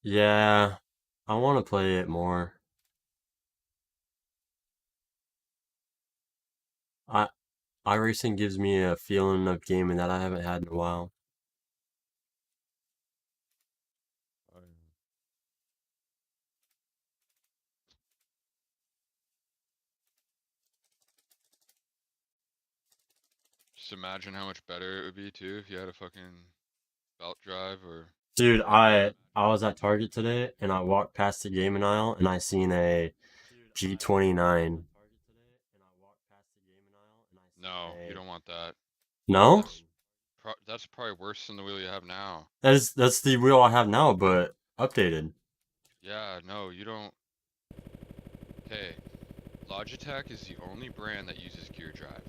Yeah, I want to play it more. I iRacing gives me a feeling of gaming that I haven't had in a while. Just imagine how much better it would be too if you had a fucking belt drive or Dude, direct drive. I was at Target today and I walked past the gaming aisle and I seen a G29. No, you don't want that. No? That's that's probably worse than the wheel you have now. That's the wheel I have now, but updated. Yeah, no, you don't. Okay, Logitech is the only brand that uses gear drive.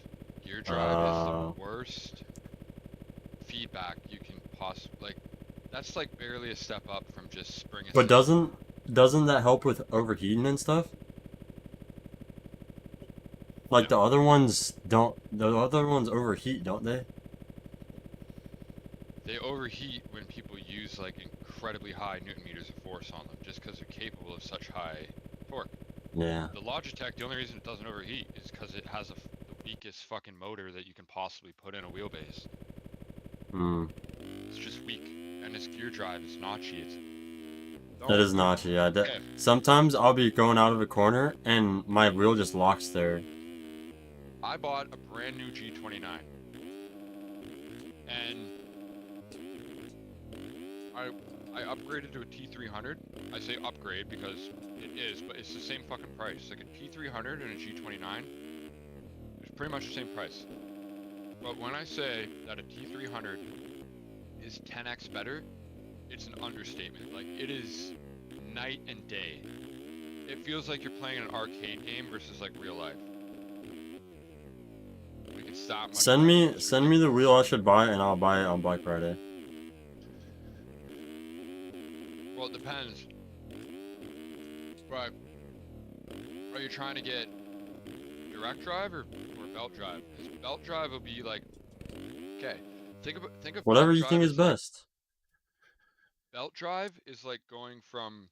Gear drive is the Uh, worst feedback you can possibly like. That's like barely a step up from just spring but assist. doesn't that help with overheating and stuff? Like Yeah, the other ones don't. The other ones overheat, don't they? they overheat when people use like incredibly high newton meters of force on them, just because they're capable of such high torque. Yeah. The Logitech, the only reason it doesn't overheat is because it has the weakest fucking motor that you can possibly put in a wheelbase. Hmm. It's just weak, and its gear drive is notchy. It's That don't. is notchy. Yeah. Okay, Sometimes I'll be going out of a corner and my wheel just locks there. I bought a brand new G29, and I I upgraded to a T300. I say upgrade because it is, but it's the same fucking price. Like a T300 and a G29, it's pretty much the same price. But when I say that a T300 is 10x better, it's an understatement. Like it is night and day. It feels like you're playing an arcade game versus like real life. Like it's that much better. It's Send me the wheel ridiculous. I should buy and I'll buy it on Black Friday. Well, it depends. But are you trying to get direct drive or belt drive? Because belt drive will be like, okay, think of Whatever belt you think drive is as like best. belt drive is like going from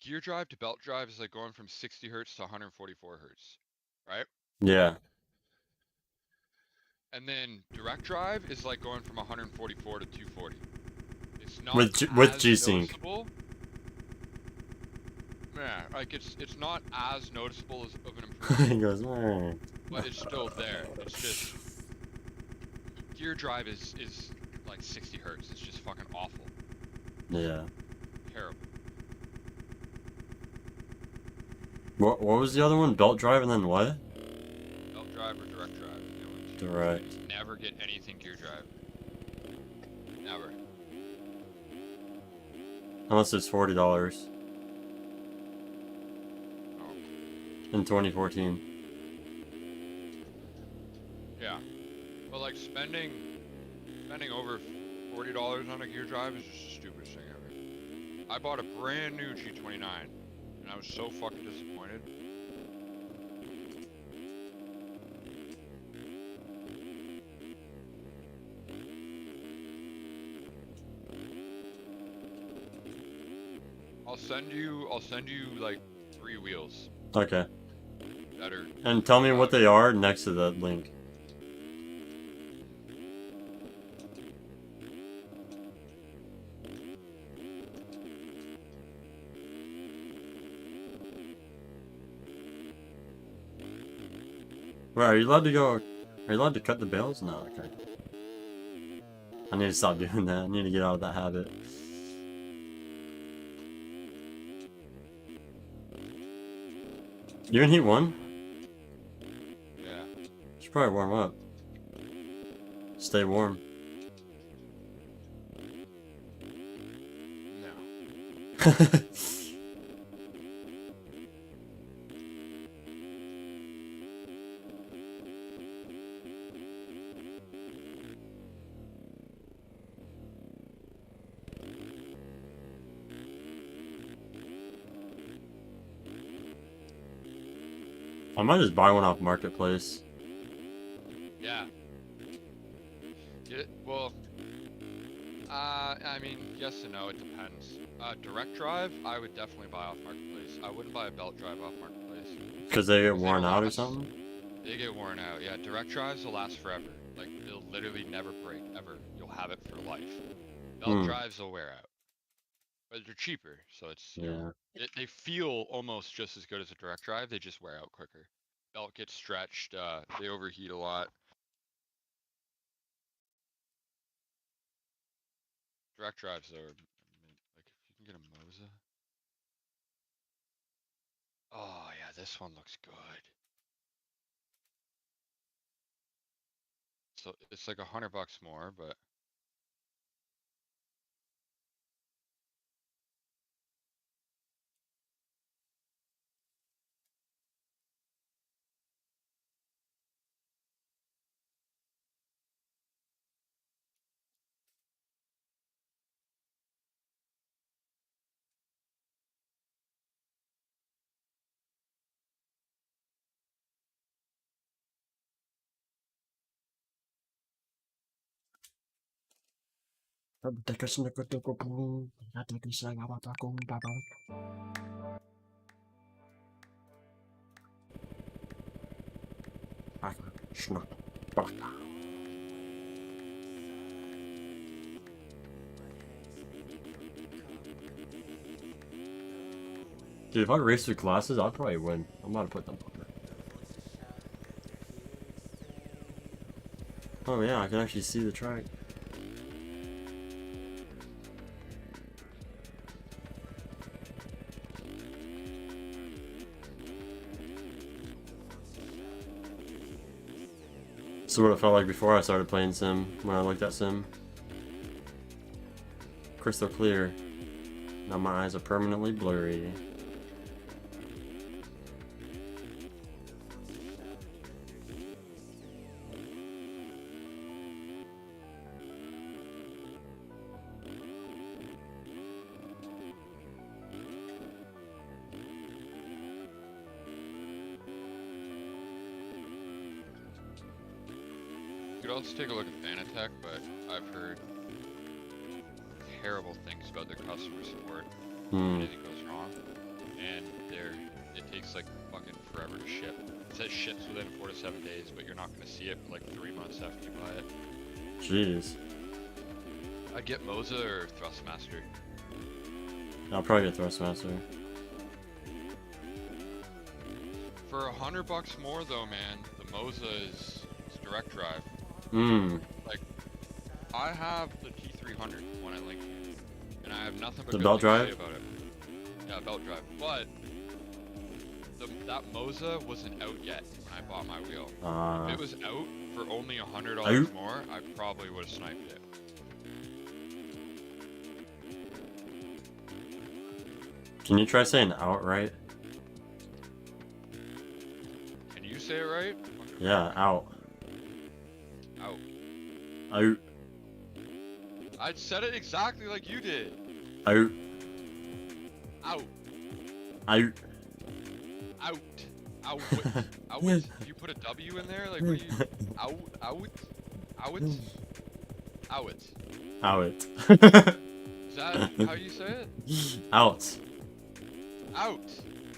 gear drive to belt drive is like going from 60 hertz to 144 hertz, right? Yeah. And then direct drive is like going from 144 to 240. It's not With as G-Sync. noticeable. Yeah, like it's not as noticeable as of an improvement, He goes, "Meh." but it's still there. It's just gear drive is like 60 hertz. It's just fucking awful, Yeah. terrible. What was the other one? Belt drive and then what? Belt drive or direct drive, the only two. Direct. Never get anything gear drive. Never. Unless it's $40 Oh, in 2014. yeah. But like spending over $40 on a gear drive is just the stupidest thing ever. I bought a brand new G29, and I was so fucking disappointed. I'll send you like 3 wheels Okay. that are And tell me what about they are next to that link. Wait, are you allowed to go? Are you allowed to cut the bales? No, okay. I need to stop doing that. I need to get out of that habit. You in heat one? yeah. Should probably warm up. Stay warm. No. I might just buy one off Marketplace. Yeah. Get it? Well, I mean, yes and no, it depends. Direct drive, I would definitely buy off marketplace. I wouldn't buy a belt drive off marketplace. Because they get 'Cause worn don't out or last. something? They get worn out. Yeah, direct drives will last forever. Like, they'll literally never break, ever. You'll have it for life. Belt Hmm. drives will wear out. But they're cheaper, so it's, you know, they feel almost just as good as a direct drive, they just wear out quicker. Belt gets stretched, they overheat a lot. Direct drives are, like, if you can get a Moza. Oh, yeah, this one looks good. So, it's like $100 more, but... Dude, if I race through classes, I'd probably win. I'm about to put them on. Oh yeah, I can actually see the track. This is what it felt like before I started playing Sim, when I looked at Sim. Crystal clear. Now my eyes are permanently blurry. You could also take a look at Fanatec, but I've heard terrible things about their customer support. Anything goes wrong, and it takes like fucking forever to ship. It says ships within 4 to 7 days, but you're not going to see it for like 3 months after you buy it. Jeez. I'd get Moza or Thrustmaster. I'll probably get Thrustmaster. For $100 more though, man, the Moza is direct drive. Like, I have the T300 when I link you, and I have nothing but the good belt things to drive? say about it. Yeah, belt drive. But that Moza wasn't out yet when I bought my wheel. If it was out for only $100 more, I probably would have sniped it. Can you try saying outright? Can you say it right? Yeah, out. Out. Out. I said it exactly like you did. Out. Out. Out. Out. Out. Out. If you put a W in there, like what do you? Out. Out. Out. Out. Out. Is that how you say it? Out. Out.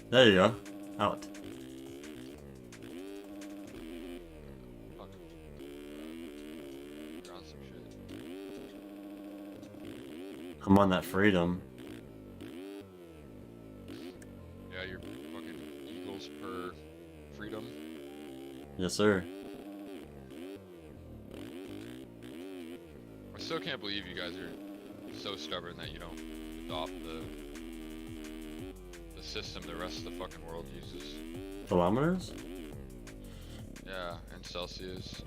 There you go. Out. Fuck. You're on some shit. I'm on that freedom. Yeah, you're fucking eagles per freedom. Yes, sir. I still can't believe you guys are so stubborn that you don't adopt the system the rest of the fucking world uses. Kilometers? Yeah, and Celsius.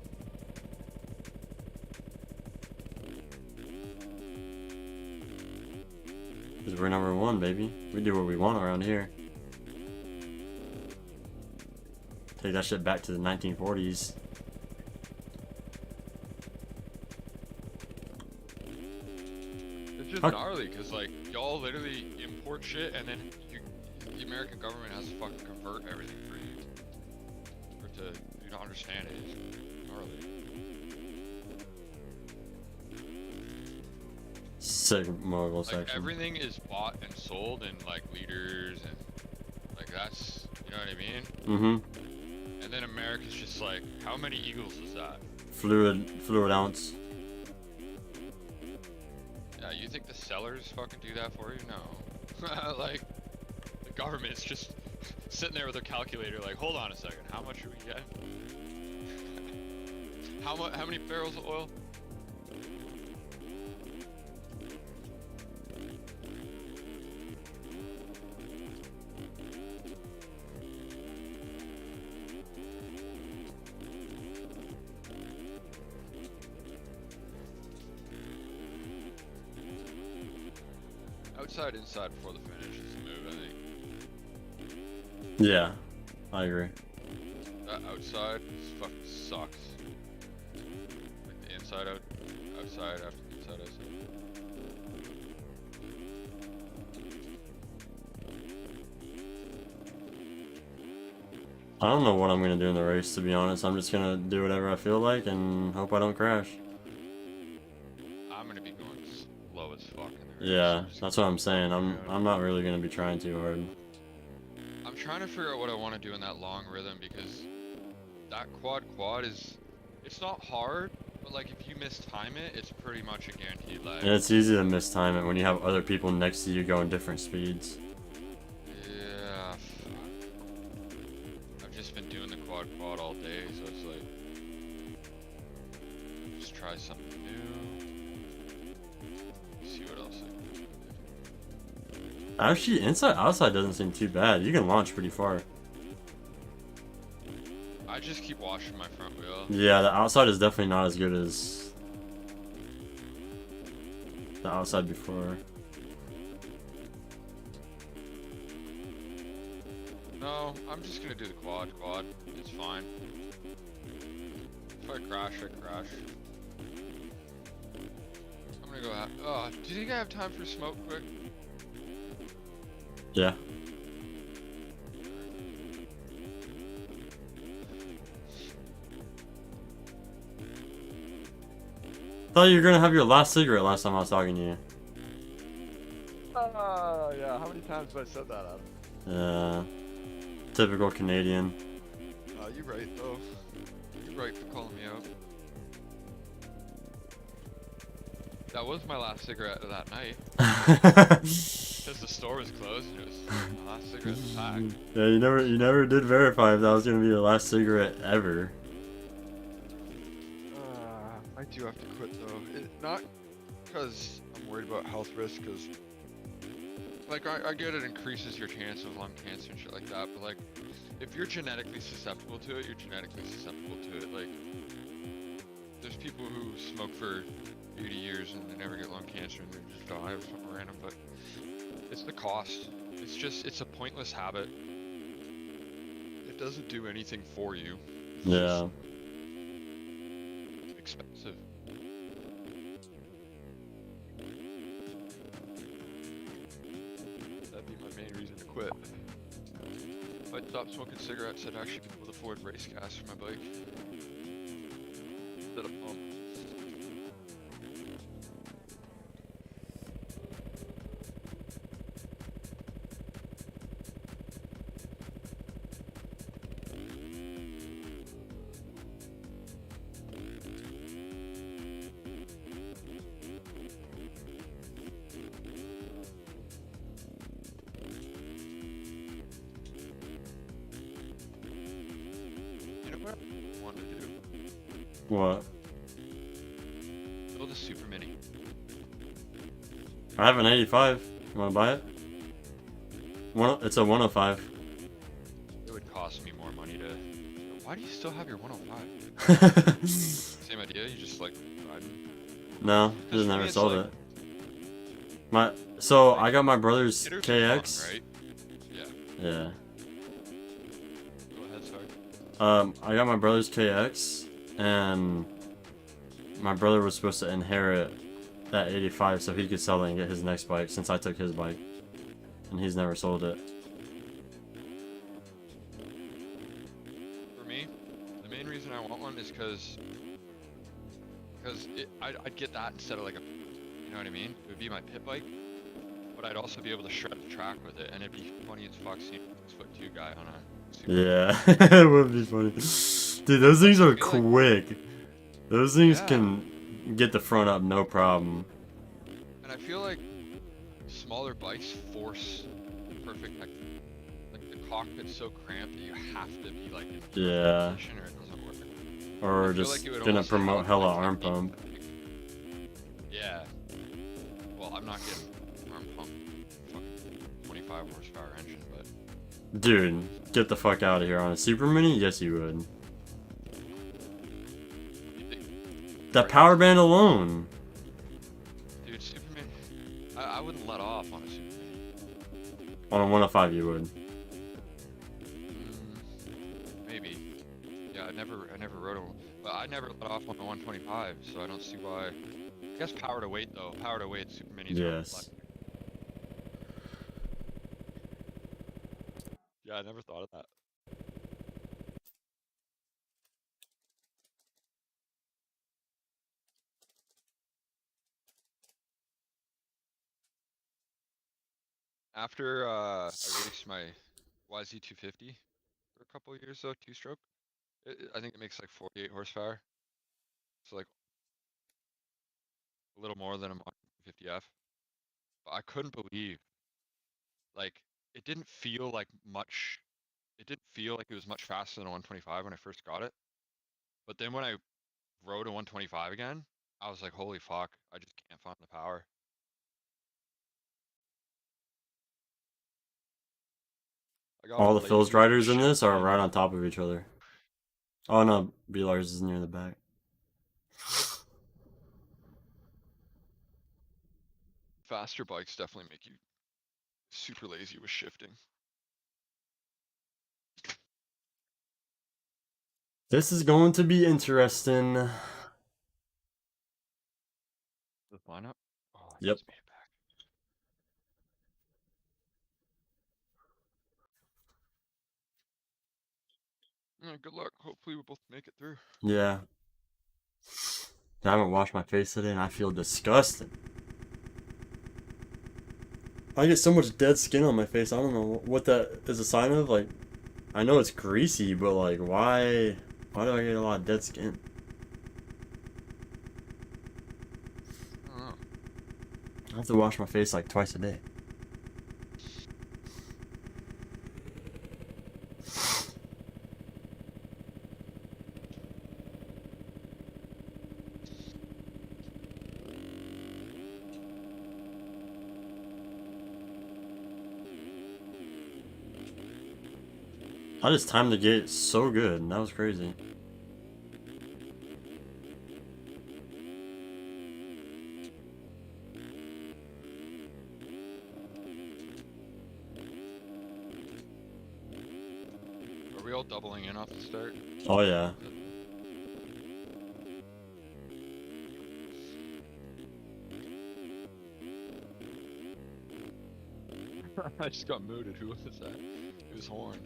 Because we're number one, baby. We do what we want around here. Take that shit back to the 1940s. It's just gnarly, because, like, y'all literally import shit, and then the American government has to fucking convert everything for you. For you to understand it. It's gnarly. Sick mogul Like section. everything is bought and sold in like liters and like that's, you know what I mean? Mm-hmm. And then America's just like, how many eagles is that? Fluid ounce. Yeah, you think the sellers fucking do that for you? No. Like, the government's just sitting there with a calculator like, hold on a second, how much are we getting? How many barrels of oil? Outside, inside before the finish is the move, I think. Yeah, I agree. That outside fucking sucks. Like the inside outside after the inside outside. I don't know what I'm gonna do in the race, to be honest. I'm just gonna do whatever I feel like and hope I don't crash. I'm gonna be going slow as fuck in the race. Yeah, that's what I'm saying. I'm not really gonna be trying too hard. I'm trying to figure out what I want to do in that long rhythm because that quad is, it's not hard, but like if you mistime it, it's pretty much a guaranteed lag. And it's easy to mistime it when you have other people next to you going different speeds. Yeah, fuck. I've just been doing the quad all day, so it's like, just try something new. See what else I can do. Actually, inside outside doesn't seem too bad. You can launch pretty far. I just keep washing my front wheel. Yeah, the outside is definitely not as good as the outside before. No, I'm just gonna do the quad. It's fine. If I crash, I crash. I'm gonna go out. Oh, do you think I have time for smoke quick? Yeah. Thought you were gonna have your last cigarette last time I was talking to you. Yeah, how many times have I said that, Adam? Typical Canadian. You're right, though. You're right for calling me out. That was my last cigarette of that night. Because the store was closed and it was my last cigarette in the pack. Yeah, you never did verify if that was gonna be your last cigarette ever. I do have to quit though. Not because I'm worried about health risks, because like I get it increases your chance of lung cancer and shit like that, but like if you're genetically susceptible to it, you're genetically susceptible to it. Like there's people who smoke for 80 years and they never get lung cancer and they just die of something random, but it's the cost. It's a pointless habit. It doesn't do anything for you. It's Yeah. just expensive. That'd be my main reason to quit. If I'd stopped smoking cigarettes, I'd actually be able to afford race gas for my bike. Instead of pump. You know what I want to do? What? Build a super mini. I have an 85. You wanna buy it? It's a 105. It would cost me more money to. Why do you still have your 105? Same idea. You just like riding. No, Because just for me, never it's sold like- it. So I got my brother's Hitters are KX. fun, right? Yeah. Yeah. Go ahead. Sorry. I got my brother's KX, and my brother was supposed to inherit that 85 so he could sell it and get his next bike since I took his bike. And he's never sold it. For me, the main reason I want one is because I'd get that instead of like a know what I mean? It would be my pit bike, but I'd also be able to shred the track with it, and it'd be funny as fuck seeing a 6'2" guy on a super. Yeah, it would be funny. Dude, those things are I feel like- quick. Those things Yeah. can get the front up no problem. And I feel like smaller bikes force the perfect like the cockpit's so cramped that you have to be like in a perfect Yeah. position or it doesn't work. Or I feel just like it would gonna almost promote help, hella like, arm technique. pump. Yeah. Well, I'm not getting arm pump fucking 25 horsepower engine, but Dude, get the fuck out of here. On a Super Mini? Yes, you would. you think, That power band alone. dude, Superman, I wouldn't let off on a Superman. On a 105, you would. Maybe. Yeah, I never rode one, but I never let off on the 125, so I don't see why. I guess power to weight though. Power to weight, Super Minis. are Yes. electric. Yeah, I never thought of that. After I raced my YZ250 for a couple of years though, two-stroke, I think it makes like 48 horsepower. So like a little more than a Mach 50F. But I couldn't believe, like, it didn't feel like much. It didn't feel like it was much faster than a 125 when I first got it. But then when I rode a 125 again, I was like, holy fuck, I just can't find the power. I got All the lazy Phil's with riders in shit this are again. right on top of each other. Oh no, B-Lars is near the back. Faster bikes definitely make you super lazy with shifting. This is going to be interesting. The lineup? Oh, I Yep. just made it back. Yeah, good luck. Hopefully we both make it through. Yeah. I haven't washed my face today and I feel disgusting. I get so much dead skin on my face. I don't know what that is a sign of. Like, I know it's greasy, but like, why do I get a lot of dead skin? I don't know. I have to wash my face like twice a day. I just timed the gate so good. That was crazy. Are we all doubling in off the start? Oh yeah. I just got mooted. Who was that? It was Horn.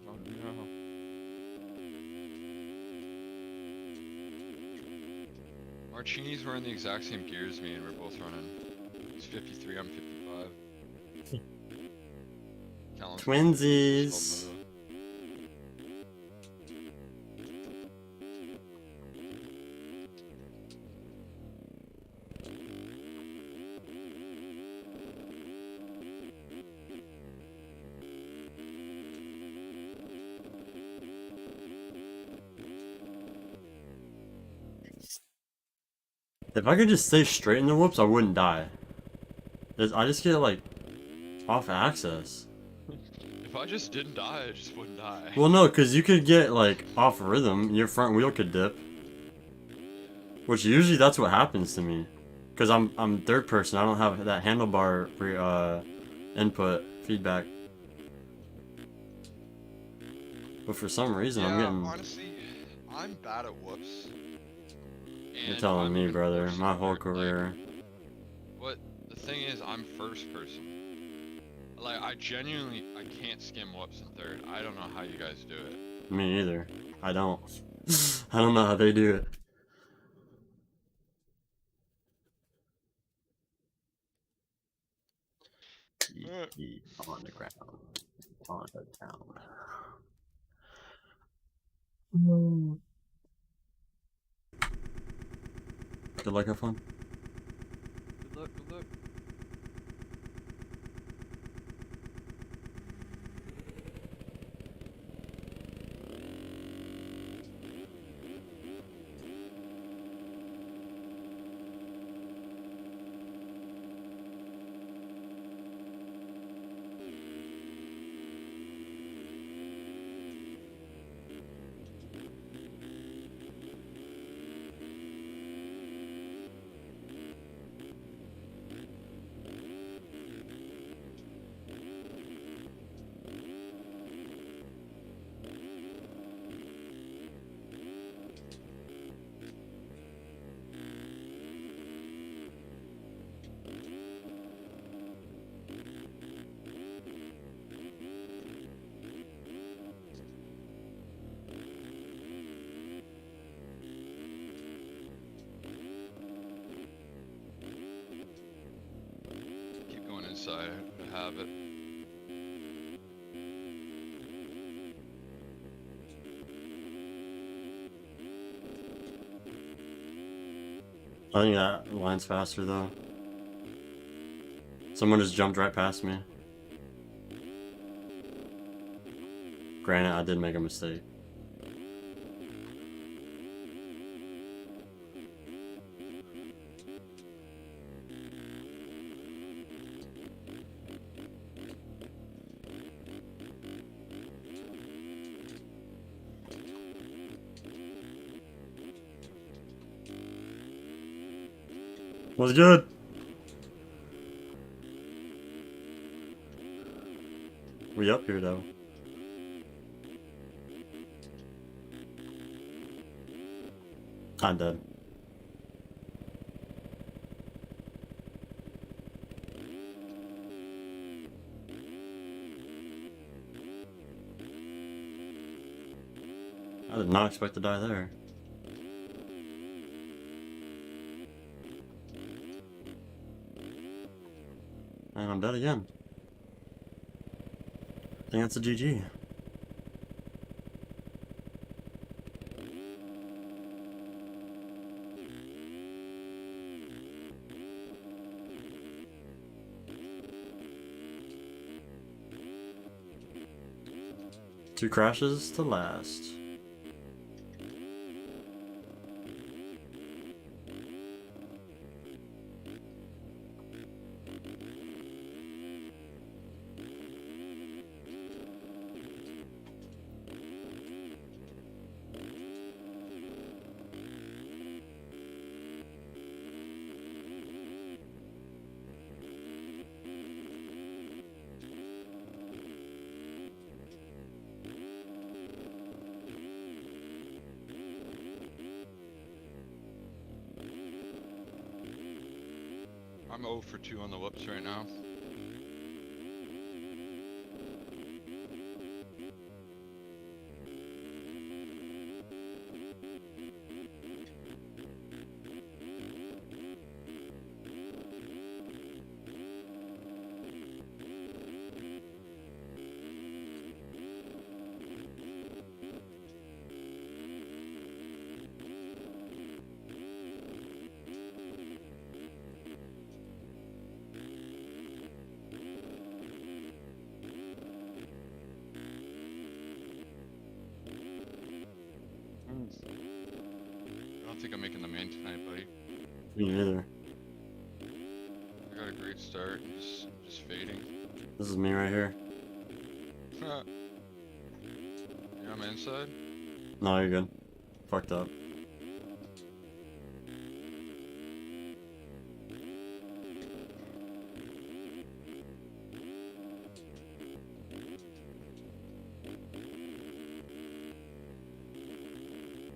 Oh no. Marcini's wearing the exact same gear as me and we're both running. He's 53, I'm 55. Callum's Twinsies. called Moto. If I could just stay straight in the whoops, I wouldn't die. I just get like off axis. If I just didn't die, I just wouldn't die. Well, no, because you could get like off rhythm. Your front wheel could dip, which usually that's what happens to me. Because I'm third person. I don't have that handlebar input feedback. But for some reason, I'm getting. honestly, I'm bad at whoops. You're And telling I'm me, even brother. worse My at, whole like, career. What the thing is, I'm first person. Like, I genuinely, I can't skim whoops in third. I don't know how you guys do it. Me either. I don't. I don't know how they do it. On the ground. On the ground. Good luck, have fun. Good luck, good luck. Keep going inside. I have it. I think that line's faster though. Someone just jumped right past me. Granted, I did make a mistake. Was good. We up here though. I'm dead. I did not expect to die there. And I'm dead again. I think that's a GG. Two crashes to last. I'm 0 for 2 on the whoops right now. I don't think I'm making the main tonight, buddy. Me neither. I got a great start and just fading. This is me right here. You're on my inside? No, you're good. Fucked up.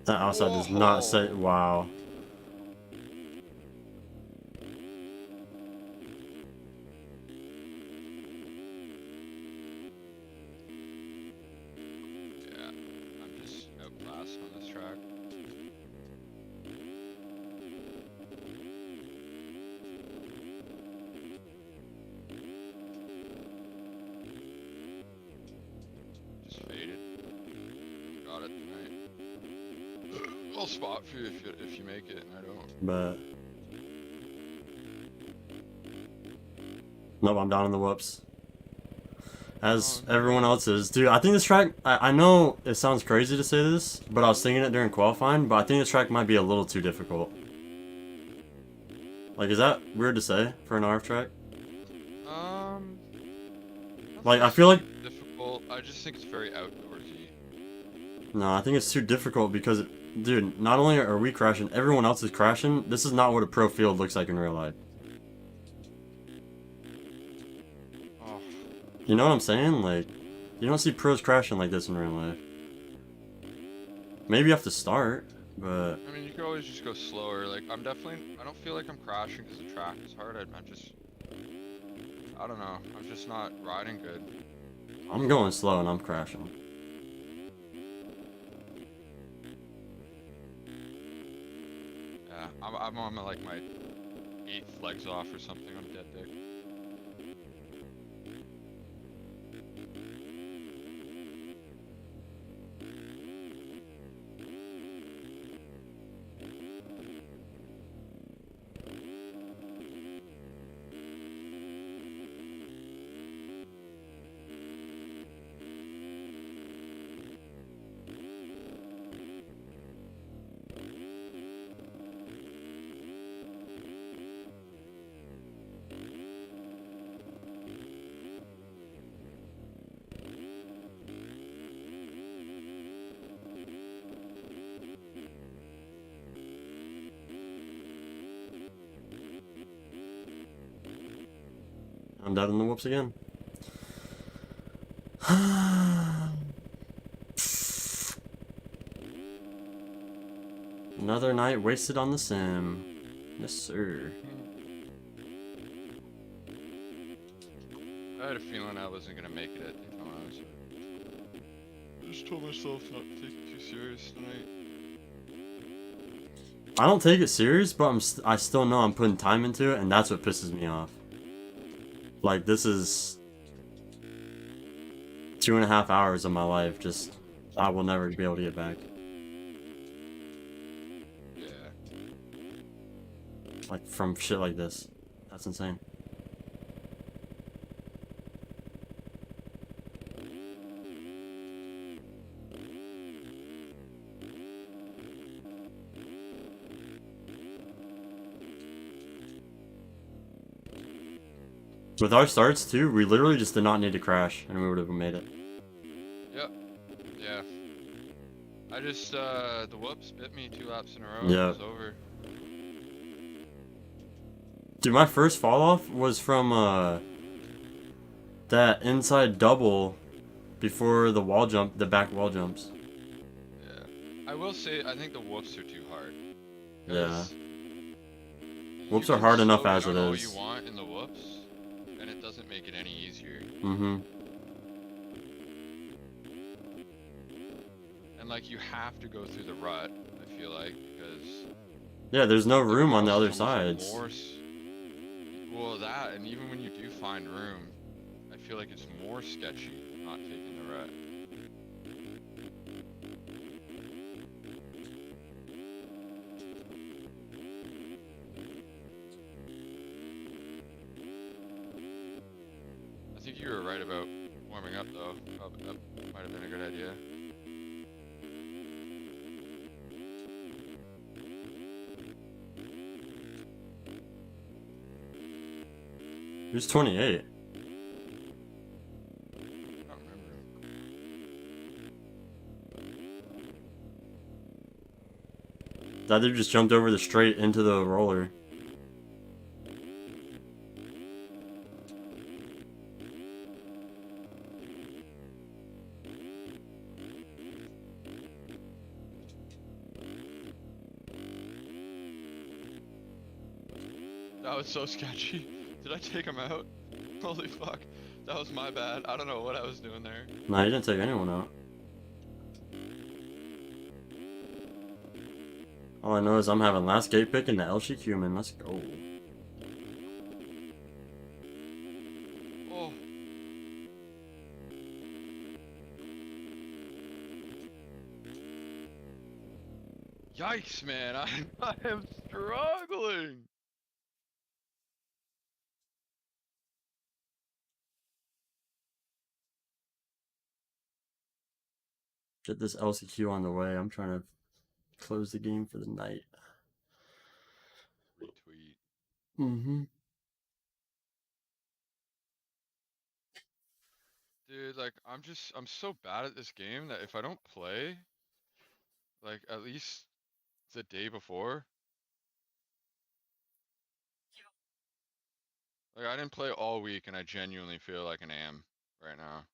That outside does not say. Wow. spot it tonight. I'll spot for you if you make it and I don't. But nope, I'm down in the whoops. As everyone else is. Dude, I think this track, I know it sounds crazy to say this, but I was thinking it during qualifying, but I think this track might be a little too difficult. Like, is that weird to say for an RF track? Like, I feel like... difficult. I just think it's very outdoorsy. No, I think it's too difficult because, dude, not only are we crashing, everyone else is crashing. This is not what a pro field looks like in real life. You know what I'm saying? Like, you don't see pros crashing like this in real life. Maybe you have to start, but... I mean, you could always just go slower. Like, I don't feel like I'm crashing because the track is hard. I don't know. I'm just not riding good. I'm going slow and I'm crashing. Yeah, I'm on like my 8th legs off or something on dead dick. I'm down in the whoops again. Another night wasted on the sim. Yes, sir. I had a feeling I wasn't gonna make it at Daytona, so I just told myself not to take it too serious tonight. I don't take it serious, but I still know I'm putting time into it, and that's what pisses me off. Like, this is 2.5 hours of my life, just, I will never be able to get back. Yeah. Like, from shit like this. That's insane. With our starts too, we literally just did not need to crash, and we would have made it. Yep. Yeah. I just, the whoops bit me 2 laps in a row. Yeah. It was over. Dude, my first fall off was from, that inside double before the wall jump, the back wall jumps. Yeah. I will say, I think the whoops are too hard. Yeah. 'Cause Whoops you are can hard enough slow as down it all is. you want in the whoops, and it doesn't make it any easier. Mm-hmm. And like, you have to go through the rut, I feel like, because Yeah, there's no room on the other cross is almost sides. more well, that, and even when you do find room, I feel like it's more sketchy not taking the rut. I think you were right about warming up, though. Probably, that might have been a good idea. Who's 28? I don't remember. That dude just jumped over the straight into the roller. That was so sketchy. Did I take him out? Holy fuck. That was my bad. I don't know what I was doing there. Nah, he didn't take anyone out. All I know is I'm having last gate pick in the LCQ, man. Let's go. Oh. Yikes, man! I am struggling. Get this LCQ on the way. I'm trying to close the game for the night. Retweet. Mm-hmm. Dude, like, I'm so bad at this game that if I don't play, like, at least the day before, like, I didn't play all week and I genuinely feel like an am right now.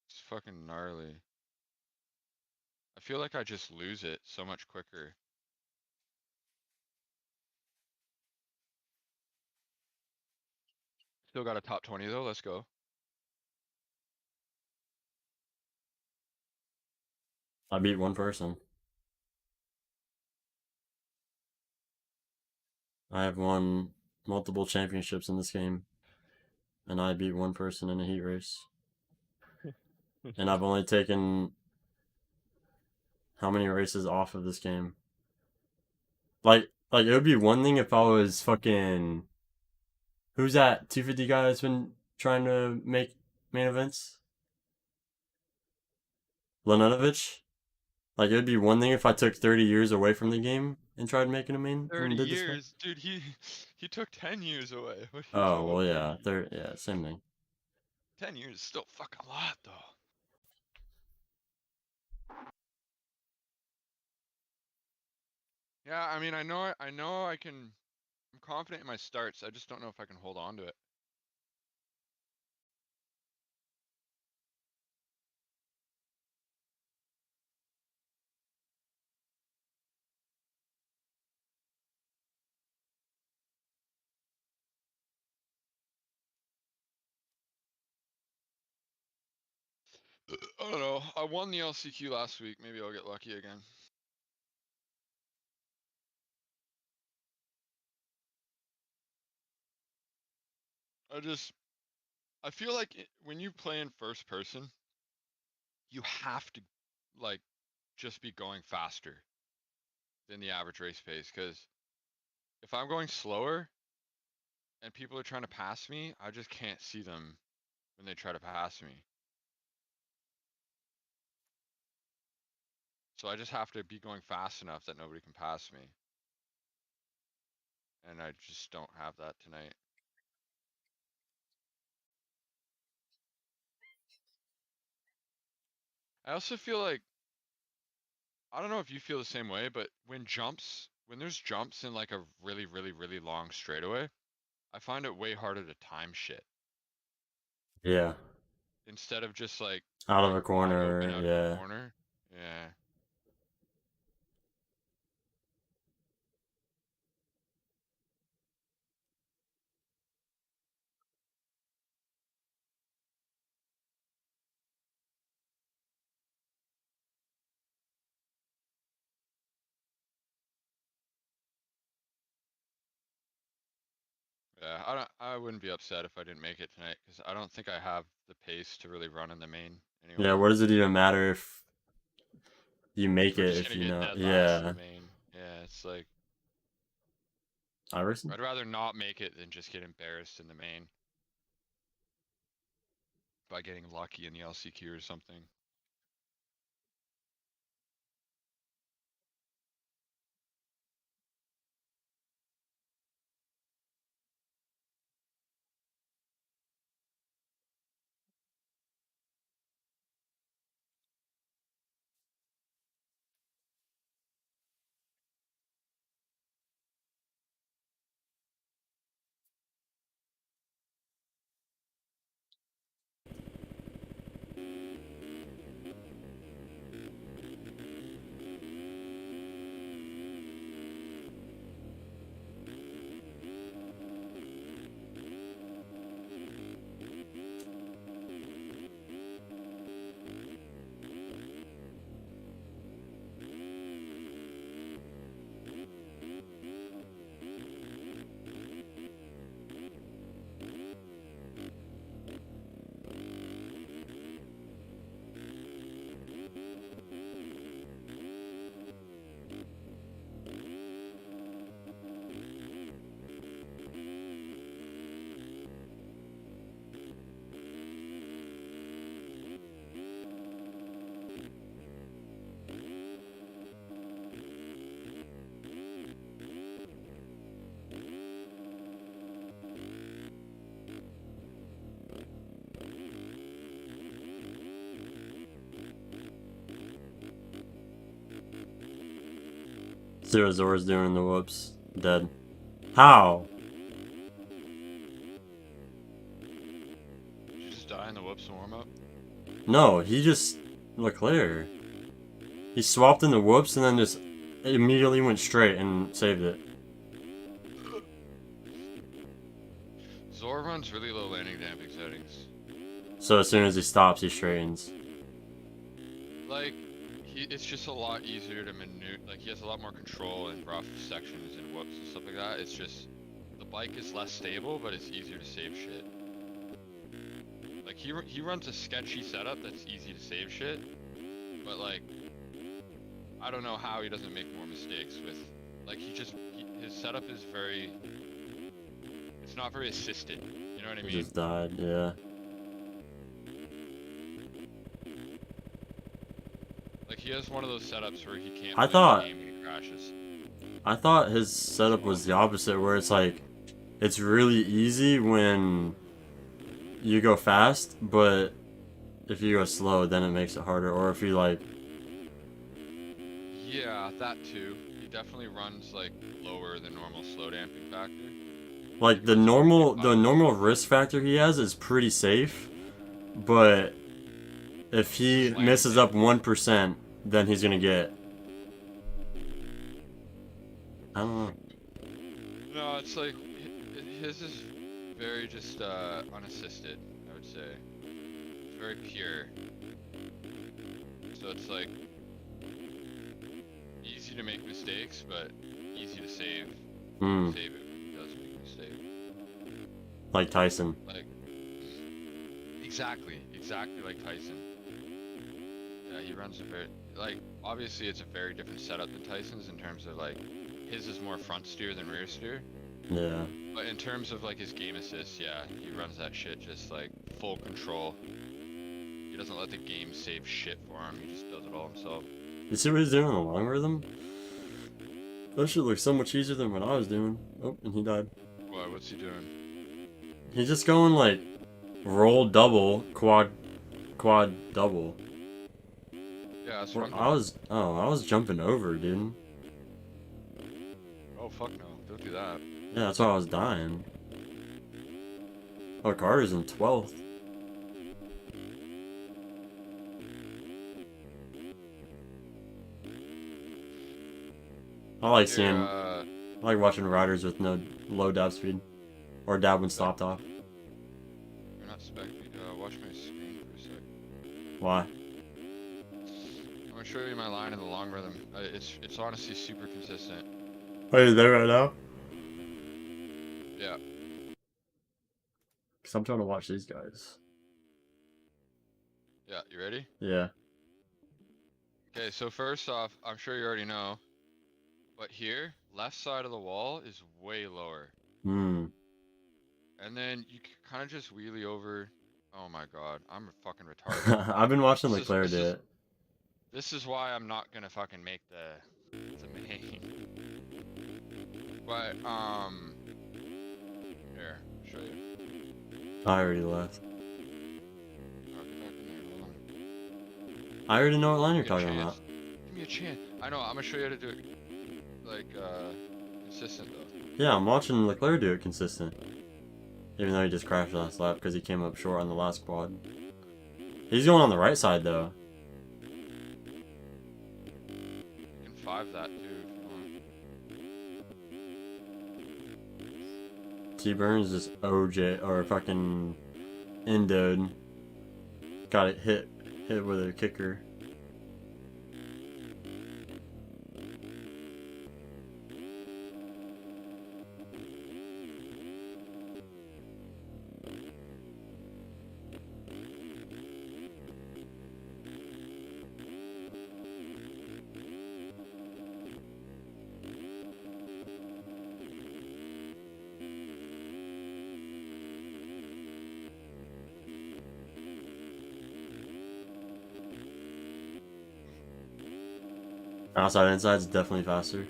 It's fucking gnarly. I feel like I just lose it so much quicker. Still got a top 20 though, let's go. I beat one person. I have won multiple championships in this game, and I beat one person in a heat race. And I've only taken how many races off of this game? Like it would be one thing if I was fucking who's that 250 guy that's been trying to make main events? Lenunovich? Like it would be one thing if I took 30 years away from the game and tried making a main 30 and did this. years, dude, he took 10 years away. What are you Oh talking well, about? yeah, 30 years? yeah, same thing. 10 years is still fucking a lot though. Yeah, I mean, I know I can, I'm confident in my starts. I just don't know if I can hold on to it. I don't know. I won the LCQ last week. Maybe I'll get lucky again. I feel like when you play in first person, you have to like just be going faster than the average race pace. Cause if I'm going slower and people are trying to pass me, I just can't see them when they try to pass me. So I just have to be going fast enough that nobody can pass me. And I just don't have that tonight. I also feel like, I don't know if you feel the same way, but when there's jumps in like a really, really, really long straightaway, I find it way harder to time shit. Yeah, Instead of just like out of going a wide open corner. out of a Yeah, corner. Yeah. Yeah, I wouldn't be upset if I didn't make it tonight because I don't think I have the pace to really run in the main yeah. anyway. What does it even matter if you make We're it just if gonna you get know? dead last in Yeah, the main. Yeah, it's like Iverson. I'd rather not make it than just get embarrassed in the main by getting lucky in the LCQ or something. see what Zora's doing in the whoops. Dead. How? Did you just die in the whoops and warm up? No, he just... Leclerc. He swapped in the whoops and then just immediately went straight and saved it. Zora runs really low landing damping settings. So as soon as he stops, he straightens. Like, it's just a lot easier to maneuver. Like, he has a lot more control in rough sections and whoops and stuff like that. It's just, the bike is less stable, but it's easier to save shit. Like, he runs a sketchy setup that's easy to save shit, but like, I don't know how he doesn't make more mistakes with, like, his setup is very, it's not very assisted, you know what I mean? He just died, yeah. Like, he has one of those setups where he can't I play thought- the game when he crashes. I thought his setup was the opposite, where it's like, it's really easy when you go fast, but if you go slow, then it makes it harder. Or if you like, Yeah, that too. He definitely runs like lower than normal slow damping factor. like the normal risk factor he has is pretty safe, but if he misses up 1%, then he's gonna get, I don't know. No, it's like his is very just unassisted, I would say. It's very pure. So it's like easy to make mistakes, but easy to save. Save it when he does make a mistake. Like Tyson. Like exactly like Tyson. Yeah, he runs a very, like, obviously it's a very different setup than Tyson's in terms of like his is more front steer than rear steer. Yeah. But in terms of like his game assist, yeah, he runs that shit just like full control. He doesn't let the game save shit for him. He just does it all himself. You see what he's doing in the long rhythm? That shit looks so much easier than what I was doing. Oh, and he died. What? What's he doing? He's just going like roll double, quad double. Yeah, that's what I'm I was jumping over, dude. doing. Oh fuck no! Don't do that. Yeah, that's why I was dying. Oh, Carter's in 12th. I like seeing, I like watching riders with no low dab speed, or dab when stopped off. You're not specting. Watch my screen for a sec. Why? I'm gonna show you my line in the long rhythm. It's honestly super consistent. Are you there right now? Yeah. Cause I'm trying to watch these guys. Yeah. You ready? Yeah. Okay. So first off, I'm sure you already know, but here, left side of the wall is way lower. Hmm. And then you kind of just wheelie over. Oh my god, I'm fucking retarded. I've been watching This Leclerc is- do this it. This is why I'm not gonna fucking make the main. But here, I'll show you. I already left. Oh, get back in there, hold on. I already know what line you're Give me a talking chance. about. Give me a chance. I know. I'm gonna show you how to do it. Like consistent though. Yeah, I'm watching Leclerc do it consistent. Even though he just crashed last lap because he came up short on the last quad. He's going on the right side though. You can 5 that too if you want. T-Burns just OJ or fucking endoed. Got it hit with a kicker. Outside inside is definitely faster.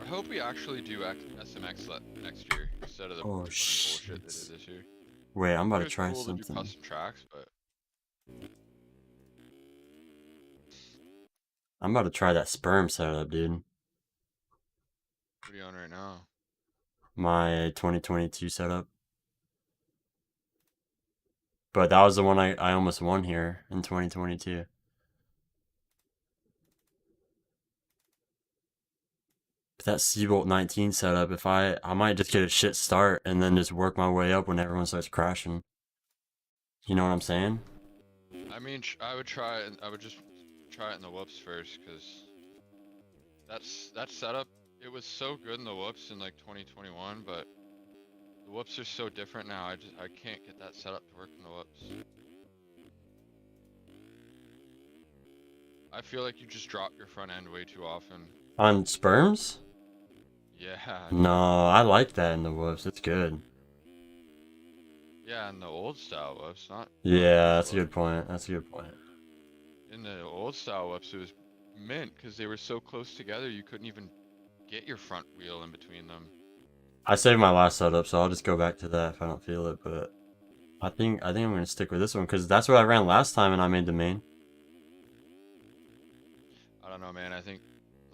Or hope we actually do SMX next year instead of the Oh, fucking shit. bullshit they did this year. Wait, I'm about to It was try cool to do something. custom tracks, but I'm about to try that sperm setup, dude. what are you on right now? My 2022 setup. But that was the one I almost won here in 2022. But that Seabolt 19 setup, if I might just get a shit start and then just work my way up when everyone starts crashing. You know what I'm saying? I mean, I would try it. I would just try it in the whoops first, cause that setup. It was so good in the whoops in like 2021, but the whoops are so different now. I can't get that setup to work in the whoops. I feel like you just drop your front end way too often. On sperms? Yeah. No, I like that in the whoops. It's good. Yeah, in the old style whoops, not. Yeah, that's a good point. That's a good point. In the old style whoops, it was mint because they were so close together you couldn't even get your front wheel in between them. I saved my last setup, so I'll just go back to that if I don't feel it. But I think I'm gonna stick with this one because that's what I ran last time and I made the main. I don't know, man. I think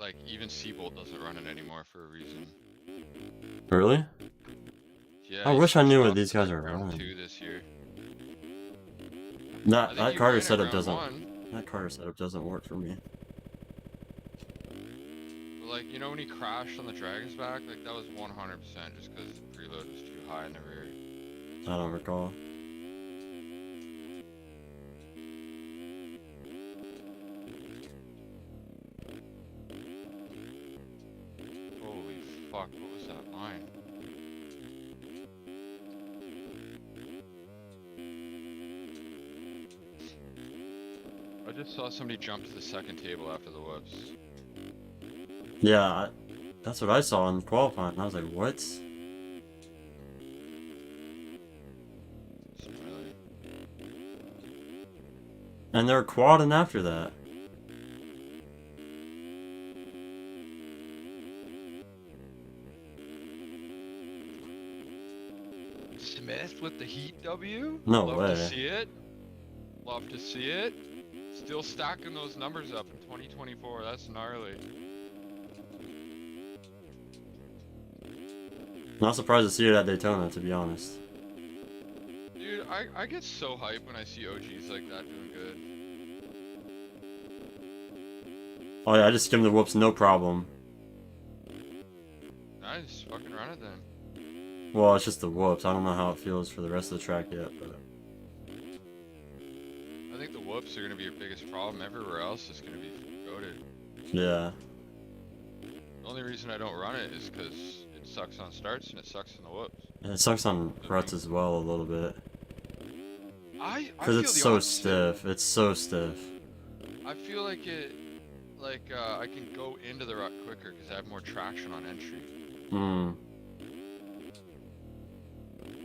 like even Seabolt doesn't run it anymore for a reason. Really? Yeah. I he wish I switched knew it what up these to, guys like, are round running. 2 this year. I That think that he Carter ran it setup round doesn't. 1. That Carter setup doesn't work for me. But like, you know when he crashed on the Dragon's back, like that was 100% just because the preload was too high in the rear. I don't recall. Holy fuck, what was that line? I just saw somebody jump to the second table after the whoops. Yeah, that's what I saw in qualifying. I was like, what? Smiley. And they're quadding after that. Smith with the Heat W? No Love way. to see it. Love to see it. Still stacking those numbers up in 2024. That's gnarly. Not surprised to see it at Daytona, to be honest. Dude, I get so hyped when I see OGs like that doing good. Oh yeah, I just skimmed the whoops, no problem. Nice. Fucking run it then. Well, it's just the whoops. I don't know how it feels for the rest of the track yet, but I think the whoops are going to be your biggest problem. Everywhere else is going to be goated. yeah. The only reason I don't run it is because it sucks on starts and it sucks in the whoops. And it sucks on ruts as well a little bit. I Because feel it's the so opposite. stiff. It's so stiff. I feel like I can go into the rut quicker because I have more traction on entry. Hmm.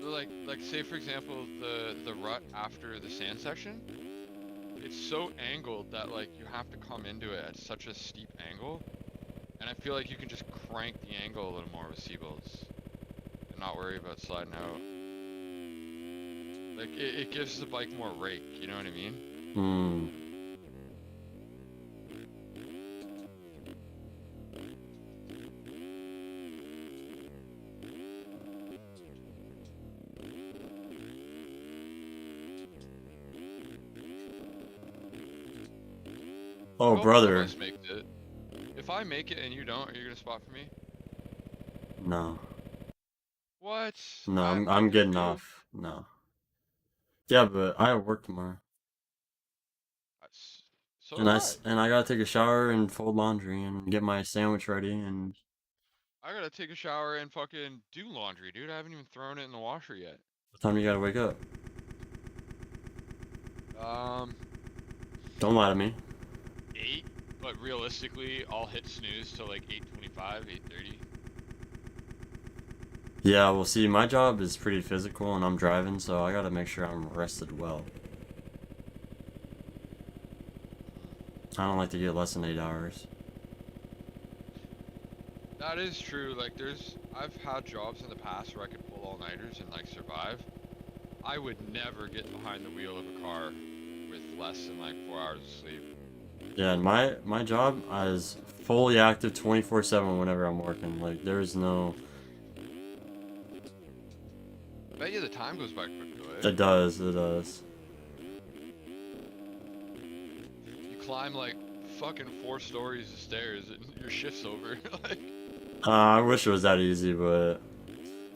So like say for example the rut after the sand section, it's so angled that like you have to come into it at such a steep angle, and I feel like you can just crank the angle a little more with Seabolts and not worry about sliding out. Like it gives the bike more rake, you know what I mean? Hmm. Oh, Hope brother. one of us makes it. If I make it and you don't, are you gonna spot for me? No. What? No, I'm gonna getting do- off. No. Yeah, but I have work tomorrow. So And do and I gotta take a shower and fold laundry and get my sandwich ready and I gotta take a shower and fucking do laundry, dude. I haven't even thrown it in the washer yet. what time you gotta wake up? Don't lie to me. 8, but realistically, I'll hit snooze till like 8:25, 8:30. Yeah, well see, my job is pretty physical and I'm driving, so I gotta make sure I'm rested well. I don't like to get less than 8 hours. That is true. Like, I've had jobs in the past where I could pull all-nighters and like survive. I would never get behind the wheel of a car with less than like 4 hours of sleep. Yeah, and my job is fully active 24/7 whenever I'm working. Like there's no. I bet you the time goes by quick though, eh? It does. It does. You climb like fucking 4 stories of stairs and your shift's over. Like, I wish it was that easy, but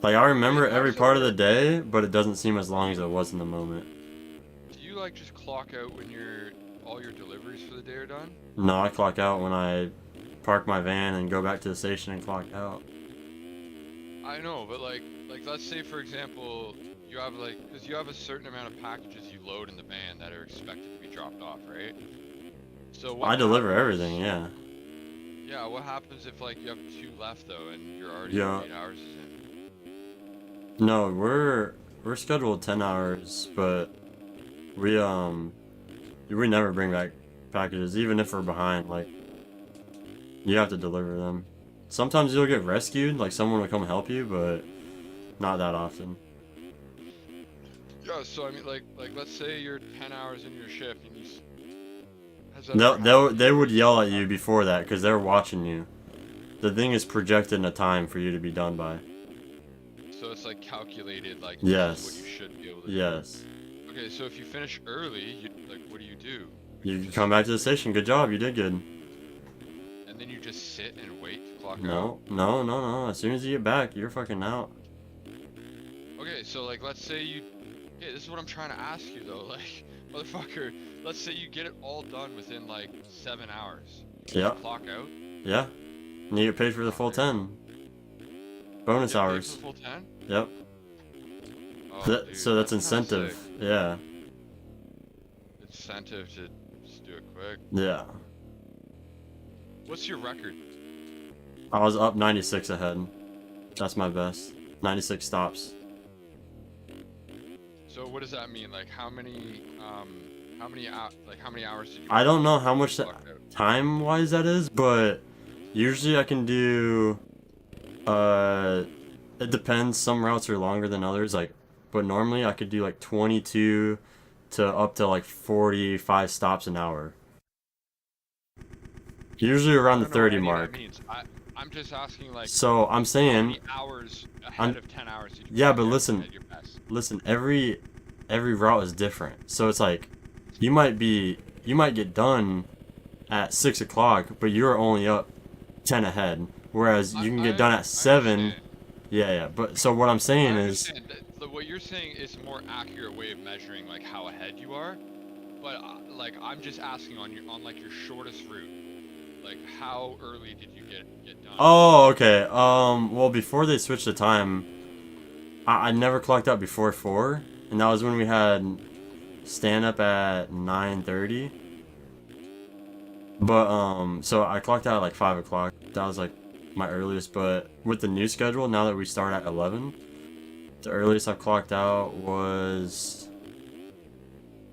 like I remember Wait, how every does it part of the work? day, but it doesn't seem as long as it was in the moment. do you like just clock out when all your deliveries for the day are done? No, I clock out when I park my van and go back to the station and clock out. I know, but like let's say for example, you have like, because you have a certain amount of packages you load in the van that are expected to be dropped off, right? So what I deliver happens- everything, yeah. Yeah, what happens if like you have 2 left though and you're already Yeah. 8 hours is in? No, we're scheduled 10 hours, but we never bring back packages even if we're behind. Like you have to deliver them. Sometimes you'll get rescued, like someone will come help you, but not that often. Yeah, so I mean like let's say you're 10 hours into your shift and has that No, ever happened to they you? would yell at you before that because they're watching you. The thing is projected in a time for you to be done by. So it's like calculated, like Yes. this is what you should be able to Yes. do. Okay, so if you finish early, like what do? You Just- come back to the station. Good job. You did good. And then you just sit and wait to clock out? No. As soon as you get back, you're fucking out. Okay, so like let's say you, okay, this is what I'm trying to ask you though, like, motherfucker, let's say you get it all done within like 7 hours. You Yeah. just clock out. Yeah. And you get paid for the full 10. Bonus Get paid for hours. the full 10? Yep. Oh, dude, So that's kinda incentive. sick. Yeah. Incentive to just do it quick. Yeah. What's your record? I was up 96 ahead. That's my best. 96 stops. So what does that mean? Like how many hours did you? I don't know how much clock out? time wise that is, but usually I can do it depends. Some routes are longer than others, like, but normally I could do like 22 to up to like 45 stops an hour. Usually around I the don't know what 30 any of that mark. means. I'm just asking like So I'm how saying, many hours ahead I'm- of 10 hours did you yeah, clock but out listen, at your best? listen, every route is different. So it's like you might get done at 6 o'clock, but you're only up 10 ahead. Whereas you can get done at 7. understand. Yeah. But so what I'm saying I is, understand that what you're saying is a more accurate way of measuring like how ahead you are, but like I'm just asking on like your shortest route, like how early did you get done? oh, okay. Well, before they switched the time, I never clocked out before 4, and that was when we had stand up at 9:30. But so I clocked out at like 5 o'clock. That was like my earliest. But with the new schedule, now that we start at 11, the earliest I clocked out was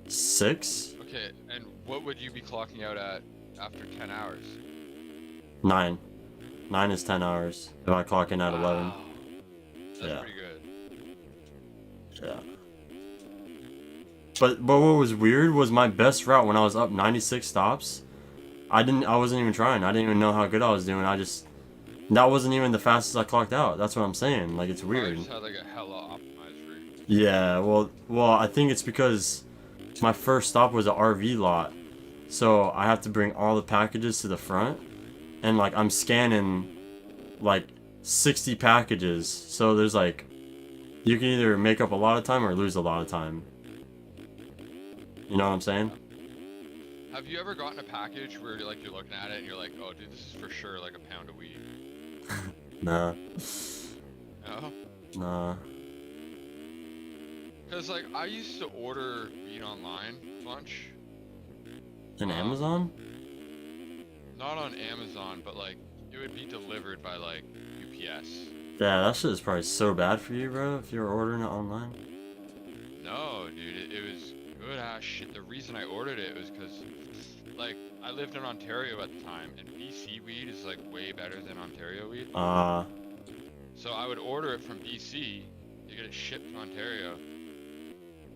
6, Okay, and what would you be clocking out at after 10 hours? 9. 9 is 10 hours. If I clock in at 11, Wow. That's Yeah. pretty good. yeah. But what was weird was my best route when I was up 96 stops. I wasn't even trying. I didn't even know how good I was doing. That wasn't even the fastest I clocked out. That's what I'm saying. Like, it's Probably weird. just had like a hella optimized route. Yeah, well, I think it's because my first stop was an RV lot. So I have to bring all the packages to the front. And, like, I'm scanning, like, 60 packages. So there's, like, you can either make up a lot of time or lose a lot of time. You know what I'm saying? Have you ever gotten a package where you're looking at it and you're like, oh dude, this is for sure like a pound of weed? Nah. No? Nah. Because like I used to order weed online a bunch. In Amazon? Not on Amazon, but like it would be delivered by like UPS. Yeah, that shit is probably so bad for you, bro, if you're ordering it online. No, dude, it was good ass shit. The reason I ordered it was because like, I lived in Ontario at the time, and BC weed is like way better than Ontario weed. So I would order it from BC to get it shipped to Ontario.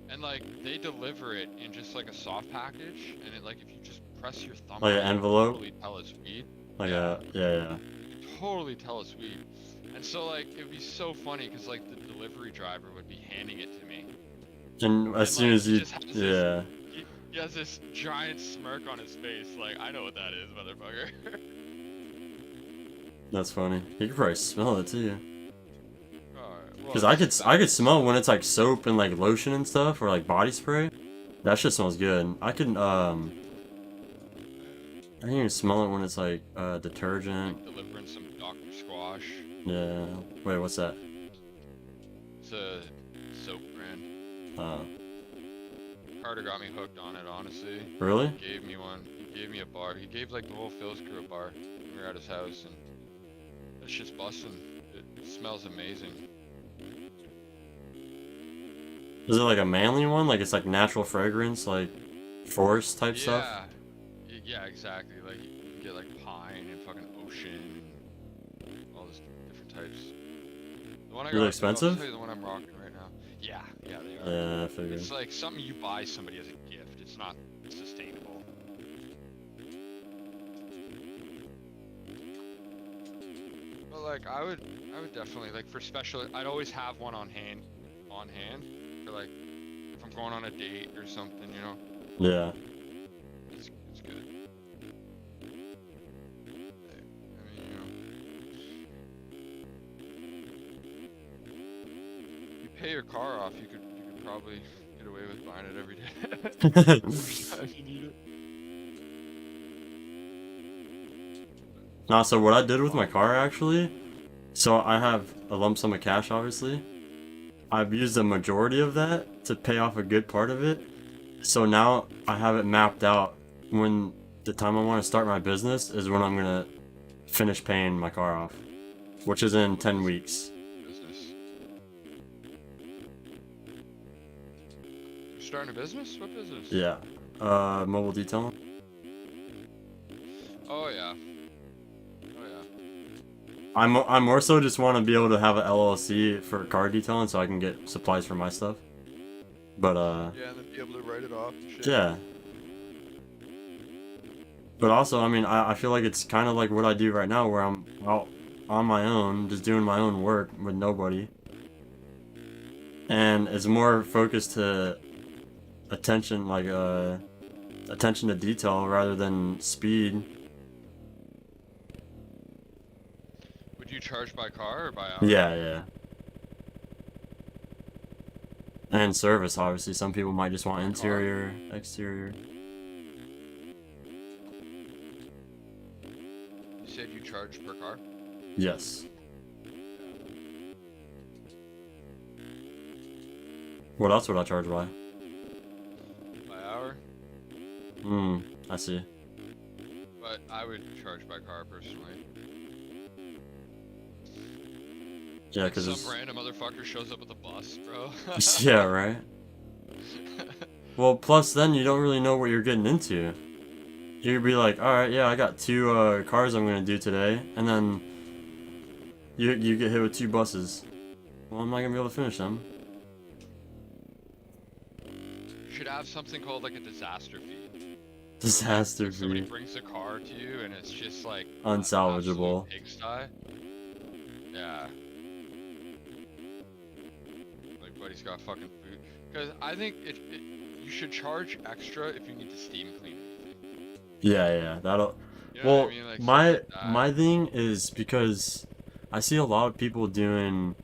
And like, they deliver it in just like a soft package, and it like, if you just press your thumb Like on an it, envelope? you can totally tell it's weed. Like Yeah. yeah. You can totally tell it's weed. And so like, it'd be so funny, cause like the delivery driver would be handing it to me. And as soon like, as he you, just has yeah. He has this giant smirk on his face, like, I know what that is, motherfucker. That's funny. You could probably smell it too. Alright, Because well, I could smell when it's like soap and like lotion and stuff, or like body spray. That shit smells good. I can even smell it when it's like detergent. like delivering some Dr. Squash. Yeah. Wait, what's that? It's a soap brand. Carter got me hooked on it, honestly. Really? He gave me one. He gave me a bar. He gave like the whole Phil's crew a bar. We were at his house, and that shit's busting. It smells amazing. Is it like a manly one? Like it's like natural fragrance, like forest type stuff? Yeah, exactly. Like you can get like pine and fucking ocean and all this different types. The one I Really got, expensive? I'll tell you the one I'm rocking right now. Yeah, they are. Yeah, I figured. It's like something you buy somebody as a gift. It's not sustainable. But like I would definitely like for special. I'd always have one on hand for like if I'm going on a date or something, you know. Yeah. It's good. I mean, you pay your car off, you could probably get away with buying it every day. If you need it. Nah, so what I did with my car actually, so I have a lump sum of cash obviously. I've used a majority of that to pay off a good part of it. So now I have it mapped out when the time I want to start my business is when I'm gonna finish paying my car off, which is in 10 weeks. Business. You're starting a business? What business? Yeah. Mobile detailing. Oh yeah. I more so just want to be able to have an LLC for car detailing so I can get supplies for my stuff. But Yeah, and then be able to write it off and shit. yeah. But also, I mean, I feel like it's kind of like what I do right now, where I'm out on my own, just doing my own work with nobody. And it's more focused to attention, like attention to detail rather than speed. Would you charge by car or by hour? Yeah. And service, obviously. Some people might just want interior, exterior. You said you charge per car? Yes. What else would I charge by? By hour? I see. But I would charge by car personally. Yeah, because some random motherfucker shows up with a bus, bro. yeah, right? Well, plus then you don't really know what you're getting into. You'd be like, alright, yeah, I got 2 cars I'm gonna do today, and then you get hit with 2 buses. Well, I'm not gonna be able to finish them. You should have something called like a disaster fee. Disaster If somebody fee. brings a car to you and it's just like Unsalvageable. absolute pigsty. Yeah. Like buddy's got fucking food. Because I think you should charge extra if you need to steam clean anything. Yeah, that'll... You know Well, what I mean? Like, stuff like that. my thing is because I see a lot of people doing...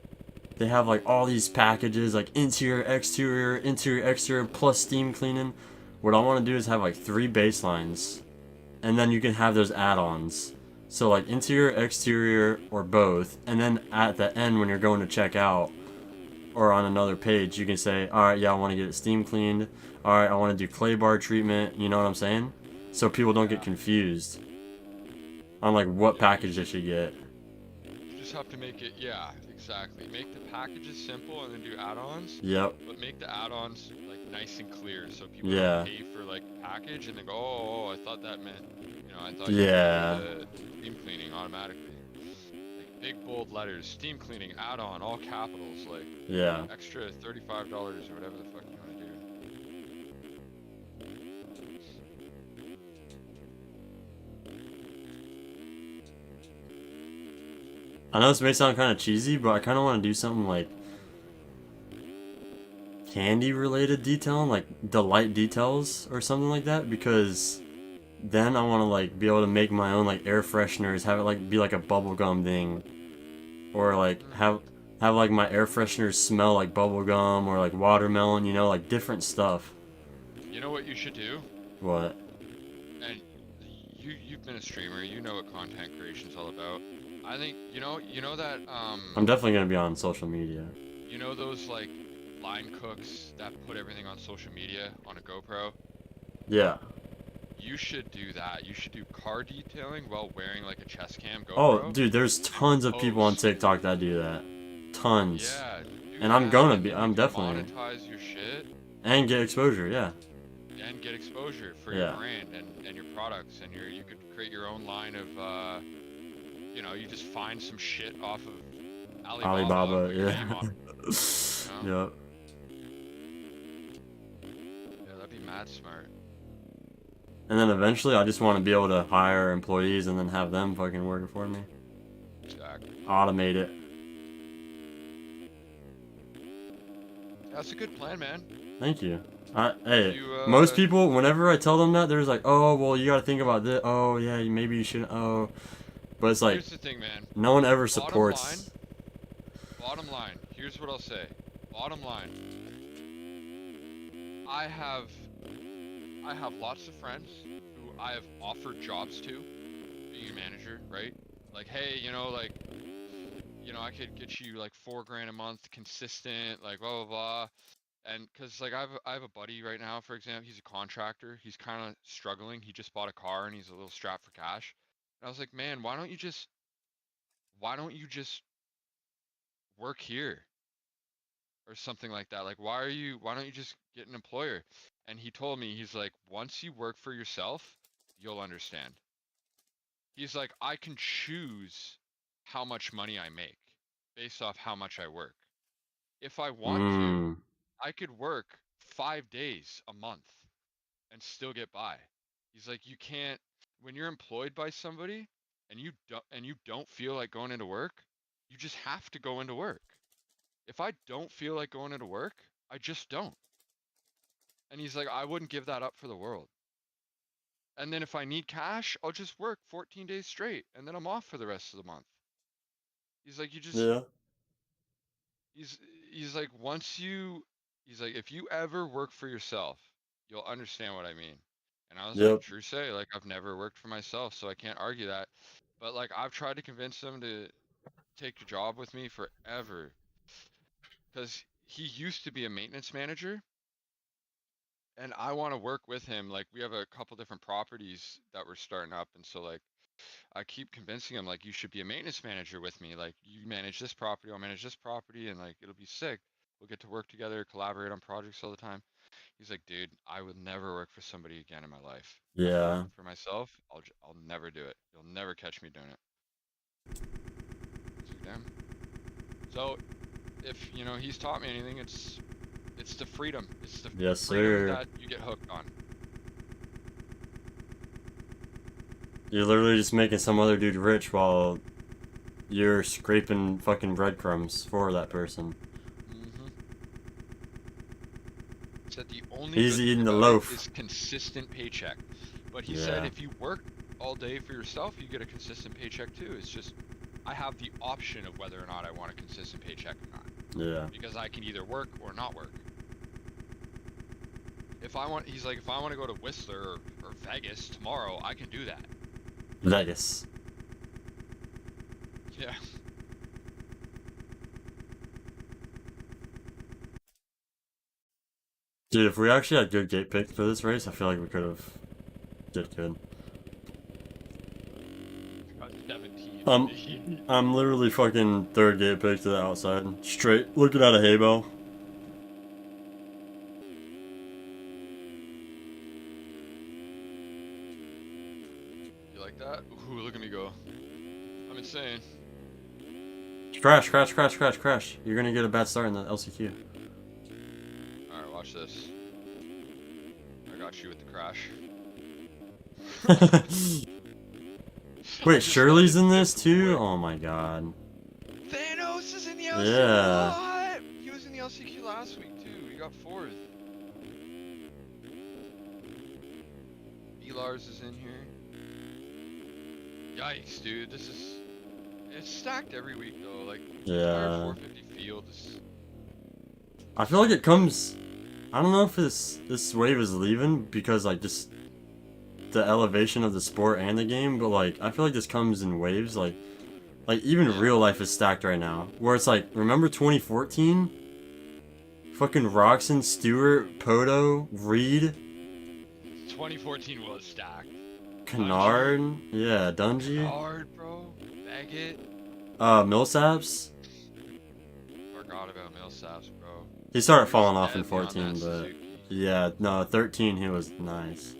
They have like all these packages like interior, exterior, plus steam cleaning. What I want to do is have like 3 baselines, and then you can have those add-ons. So like interior, exterior, or both, and then at the end when you're going to check out, or on another page, you can say, alright, yeah, I want to get it steam cleaned. Alright, I want to do clay bar treatment. You know what I'm saying? So people don't get confused on like what package they should get. just have to make it, yeah, exactly. Make the packages simple and then do add-ons. Yep. But make the add-ons like nice and clear so people Yeah. don't pay for like a package and they go, oh, I thought that meant, you know, I thought Yeah. you could do the steam cleaning automatically. Like big bold letters, steam cleaning, add-on, all capitals, like Yeah. extra $35 or whatever the fuck you want to do. I know this may sound kind of cheesy, but I kind of want to do something like candy related detailing, like delight details or something like that, because then I want to like be able to make my own like air fresheners, have it like be like a bubblegum thing, or like have like my air fresheners smell like bubblegum or like watermelon, you know, like different stuff. You know what you should do? What? And you've been a streamer, you know what content creation's all about. I think you know that I'm definitely gonna be on social media. you know those like line cooks that put everything on social media on a GoPro? Yeah. You should do that. You should do car detailing while wearing like a chest cam GoPro. Oh, dude, there's tons of people on TikTok that do that. Tons. Yeah. And I'm gonna be. I'm definitely. Monetize your shit. And get exposure, yeah. And get exposure for your brand and your products, and you could create your own line of you know, you just find some shit off of Alibaba, yeah. You know? Yep. Yeah, that'd be mad smart. And then eventually I just want to be able to hire employees and then have them fucking working for me. Exactly. Automate it. That's a good plan, man. Thank you. Hey, most people, whenever I tell them that, they're just like, oh, well, you gotta think about this. Oh, yeah, maybe you shouldn't. Oh. But it's like, here's the thing, man. No one ever supports. Bottom line, here's what I'll say. Bottom line, I have lots of friends who I have offered jobs to, being a manager, right? Like, hey, you know, like, you know, I could get you like $4 grand a month, consistent, like blah blah blah. And cause like I have a buddy right now, for example, he's a contractor. He's kind of struggling. He just bought a car and he's a little strapped for cash. And I was like, man, why don't you just work here or something like that? Like, why don't you just get an employer? And he told me, he's like, once you work for yourself, you'll understand. He's like, I can choose how much money I make based off how much I work. If I want to, I could work 5 days a month and still get by. He's like, you can't, when you're employed by somebody and you don't feel like going into work, you just have to go into work. If I don't feel like going into work, I just don't. And he's like, I wouldn't give that up for the world. And then if I need cash, I'll just work 14 days straight and then I'm off for the rest of the month. He's like, you just, yeah. He's like, he's like, if you ever work for yourself, you'll understand what I mean. And I was like, true say, like, I've never worked for myself, so I can't argue that. But like, I've tried to convince him to take a job with me forever. Because he used to be a maintenance manager. And I want to work with him. Like, we have a couple different properties that we're starting up. And so, like, I keep convincing him, like, you should be a maintenance manager with me. Like, you manage this property, I'll manage this property, and, like, it'll be sick. We'll get to work together, collaborate on projects all the time. He's like, dude, I would never work for somebody again in my life. Yeah. For myself, I'll never do it. You'll never catch me doing it. Damn. So, if, you know, he's taught me anything, it's the freedom. It's the freedom that you get hooked on. You're literally just making some other dude rich while you're scraping fucking breadcrumbs for that person. Said the only he's eating the loaf is consistent paycheck. But he said if you work all day for yourself, you get a consistent paycheck too. It's just I have the option of whether or not I want a consistent paycheck or not. Yeah. Because I can either work or not work. If I want, he's like, if I want to go to Whistler or Vegas tomorrow, I can do that. Vegas. Yeah. Dude, if we actually had good gate pick for this race, I feel like we could have did good. got 17. I'm literally fucking third gate pick to the outside. Straight, looking at a hay bale. You like that? Ooh, look at me go. I'm insane. Crash, crash, crash, crash, crash. You're gonna get a bad start in the LCQ. Alright, watch this. I got you with the crash. Wait, Shirley's in this too? Oh my god. Thanos is in the LCQ. Yeah. What? He was in the LCQ last week too. He got 4th. Lars is in here. Yikes, dude. This is... It's stacked every week though. Like, Yeah. 450 field is... I feel like it comes... I don't know if this wave is leaving because like just the elevation of the sport and the game, but like I feel like this comes in waves. Like even real life is stacked right now. Where it's like, remember 2014? Fucking Roxon, Stewart, Poto, Reed. 2014 was stacked. Kennard, yeah, Dungy. Kennard, bro. Baggett. Millsaps. Forgot about Millsaps, bro. He started falling off in Dead beyond 14, that but Suzuki. yeah, no, 13 he was nice.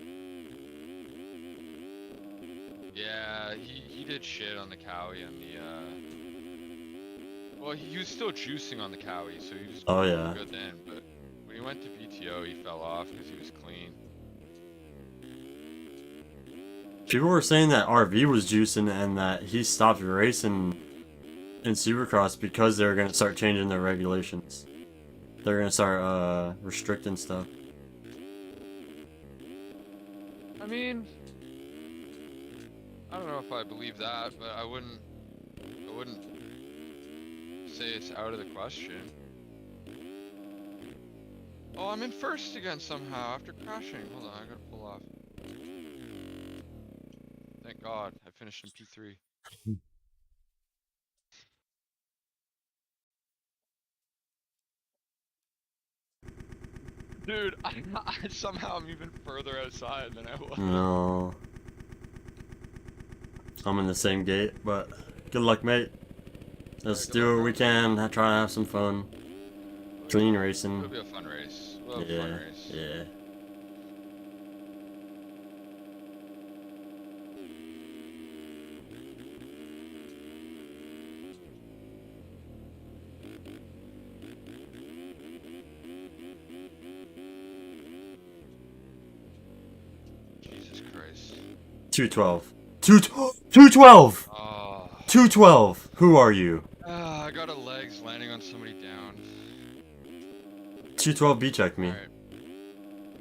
Yeah, he did shit on the Cowie and the well, he was still juicing on the Cowie, so he was Oh yeah. good then, but when he went to VTO, he fell off because he was clean. People were saying that RV was juicing and that he stopped racing in Supercross because they're gonna start changing their regulations. They're gonna start restricting stuff. I mean, I don't know if I believe that, but I wouldn't say it's out of the question. Oh, I'm in first again somehow after crashing. Hold on, I gotta pull off. Thank God, I finished in P3. Dude, I somehow I'm even further outside than I was. No. I'm in the same gate, but good luck, mate. Let's do what we can. Try to have some fun. Clean It'll racing. be a fun race. We'll have a fun race. Yeah. Jesus Christ. 212. 212! Oh. 212! Who are you? I got a legs landing on somebody down. 212 B-check me. Alright.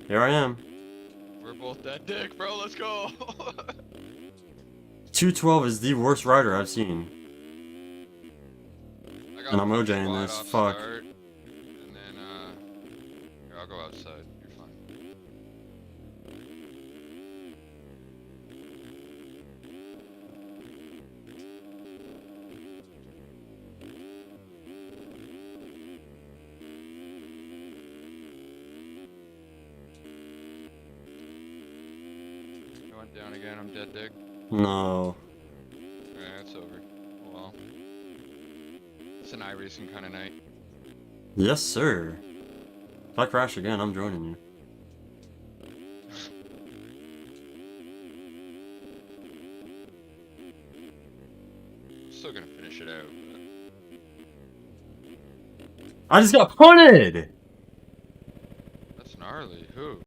Here I am. We're both dead dick, bro. Let's go. 212 is the worst rider I've seen. I got And I'm one OJing squad this, off fuck. start, and then, here, I'll go outside. You're fine. I went down again. I'm dead dig. No. Yeah, it's over. Oh well. It's an iRacing kind of night. Yes, sir. If I crash again, I'm joining you. I'm still gonna finish it out. I just got punted!